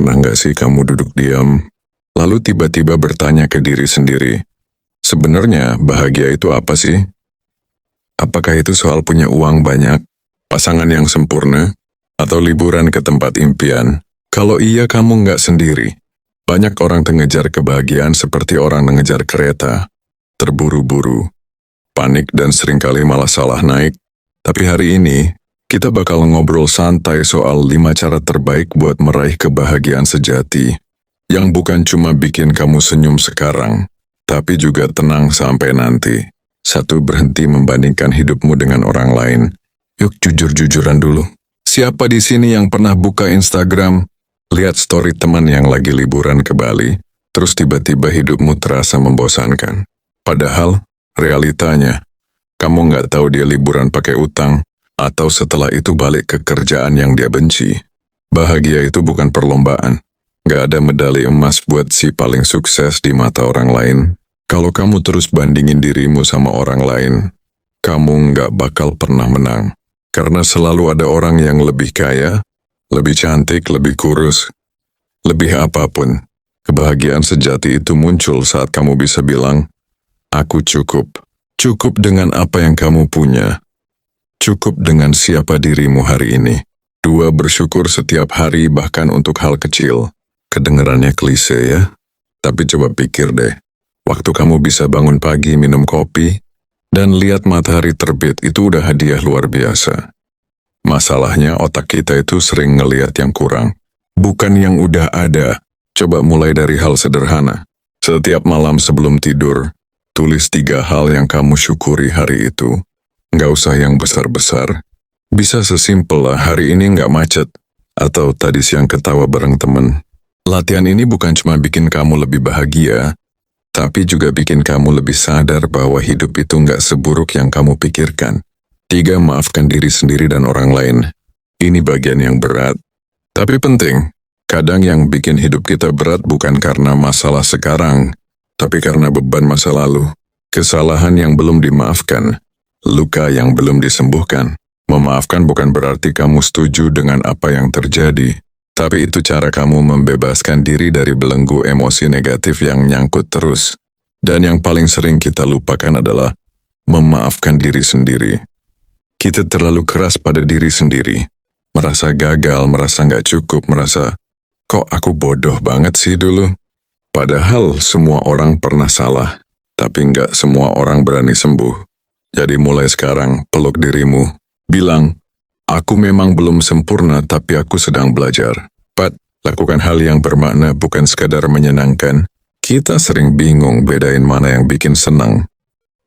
Pernah nggak sih kamu duduk diam, lalu tiba-tiba bertanya ke diri sendiri, sebenarnya bahagia itu apa sih? Apakah itu soal punya uang banyak, pasangan yang sempurna, atau liburan ke tempat impian? Kalau iya, kamu nggak sendiri. Banyak orang mengejar kebahagiaan seperti orang mengejar kereta, terburu-buru, panik dan seringkali malah salah naik. Tapi hari ini, kita bakal ngobrol santai soal 5 cara terbaik buat meraih kebahagiaan sejati, yang bukan cuma bikin kamu senyum sekarang, tapi juga tenang sampai nanti. 1. Berhenti membandingkan hidupmu dengan orang lain. Yuk jujur-jujuran dulu. Siapa di sini yang pernah buka Instagram, lihat story teman yang lagi liburan ke Bali, terus tiba-tiba hidupmu terasa membosankan? Padahal, realitanya, kamu nggak tahu dia liburan pakai utang, atau setelah itu balik ke kerjaan yang dia benci. Bahagia itu bukan perlombaan. Nggak ada medali emas buat si paling sukses di mata orang lain. Kalau kamu terus bandingin dirimu sama orang lain, kamu nggak bakal pernah menang. Karena selalu ada orang yang lebih kaya, lebih cantik, lebih kurus, lebih apapun. Kebahagiaan sejati itu muncul saat kamu bisa bilang, aku cukup. Cukup dengan apa yang kamu punya. Cukup dengan siapa dirimu hari ini. 2. Bersyukur setiap hari bahkan untuk hal kecil. Kedengarannya klise ya, tapi coba pikir deh. Waktu kamu bisa bangun pagi minum kopi, dan lihat matahari terbit itu udah hadiah luar biasa. Masalahnya otak kita itu sering ngelihat yang kurang, bukan yang udah ada. Coba mulai dari hal sederhana. Setiap malam sebelum tidur, tulis 3 hal yang kamu syukuri hari itu. Nggak usah yang besar-besar. Bisa sesimpel lah hari ini nggak macet, atau tadi siang ketawa bareng temen. Latihan ini bukan cuma bikin kamu lebih bahagia, tapi juga bikin kamu lebih sadar bahwa hidup itu nggak seburuk yang kamu pikirkan. 3. Maafkan diri sendiri dan orang lain. Ini bagian yang berat, tapi penting. Kadang yang bikin hidup kita berat bukan karena masalah sekarang, tapi karena beban masa lalu. Kesalahan yang belum dimaafkan, luka yang belum disembuhkan. Memaafkan bukan berarti kamu setuju dengan apa yang terjadi, tapi itu cara kamu membebaskan diri dari belenggu emosi negatif yang nyangkut terus. Dan yang paling sering kita lupakan adalah memaafkan diri sendiri. Kita terlalu keras pada diri sendiri. Merasa gagal, merasa nggak cukup, merasa, kok aku bodoh banget sih dulu? Padahal semua orang pernah salah, tapi nggak semua orang berani sembuh. Jadi mulai sekarang, peluk dirimu. Bilang, aku memang belum sempurna tapi aku sedang belajar. 4. Lakukan hal yang bermakna bukan sekadar menyenangkan. Kita sering bingung bedain mana yang bikin senang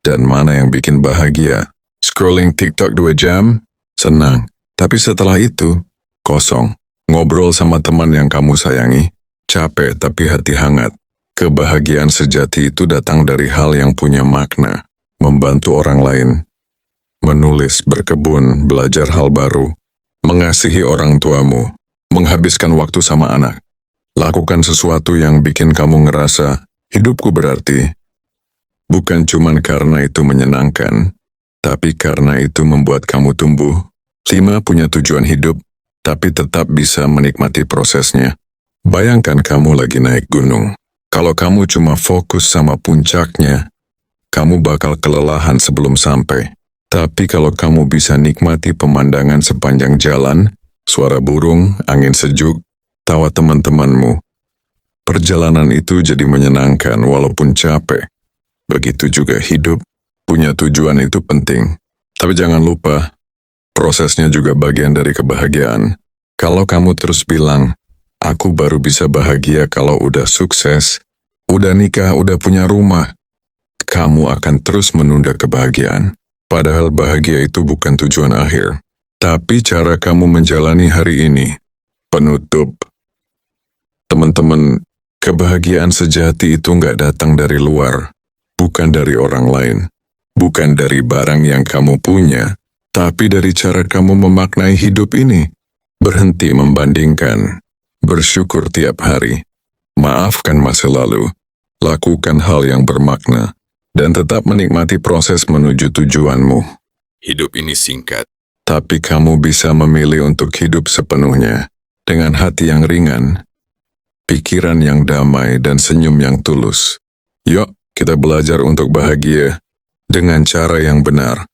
dan mana yang bikin bahagia. Scrolling TikTok 2 jam, senang. Tapi setelah itu, kosong. Ngobrol sama teman yang kamu sayangi, capek tapi hati hangat. Kebahagiaan sejati itu datang dari hal yang punya makna. Membantu orang lain, menulis, berkebun, belajar hal baru, mengasihi orang tuamu, menghabiskan waktu sama anak. Lakukan sesuatu yang bikin kamu ngerasa, hidupku berarti. Bukan cuman karena itu menyenangkan, tapi karena itu membuat kamu tumbuh. 5. Punya tujuan hidup, tapi tetap bisa menikmati prosesnya. Bayangkan kamu lagi naik gunung. Kalau kamu cuma fokus sama puncaknya, kamu bakal kelelahan sebelum sampai. Tapi kalau kamu bisa nikmati pemandangan sepanjang jalan, suara burung, angin sejuk, tawa teman-temanmu, perjalanan itu jadi menyenangkan walaupun capek. Begitu juga hidup, punya tujuan itu penting. Tapi jangan lupa, prosesnya juga bagian dari kebahagiaan. Kalau kamu terus bilang, aku baru bisa bahagia kalau udah sukses, udah nikah, udah punya rumah, kamu akan terus menunda kebahagiaan. Padahal bahagia itu bukan tujuan akhir, tapi cara kamu menjalani hari ini. Penutup. Teman-teman, kebahagiaan sejati itu nggak datang dari luar, bukan dari orang lain, bukan dari barang yang kamu punya, tapi dari cara kamu memaknai hidup ini. Berhenti membandingkan, bersyukur tiap hari, maafkan masa lalu, lakukan hal yang bermakna, dan tetap menikmati proses menuju tujuanmu. Hidup ini singkat, tapi kamu bisa memilih untuk hidup sepenuhnya, dengan hati yang ringan, pikiran yang damai, dan senyum yang tulus. Yuk, kita belajar untuk bahagia dengan cara yang benar.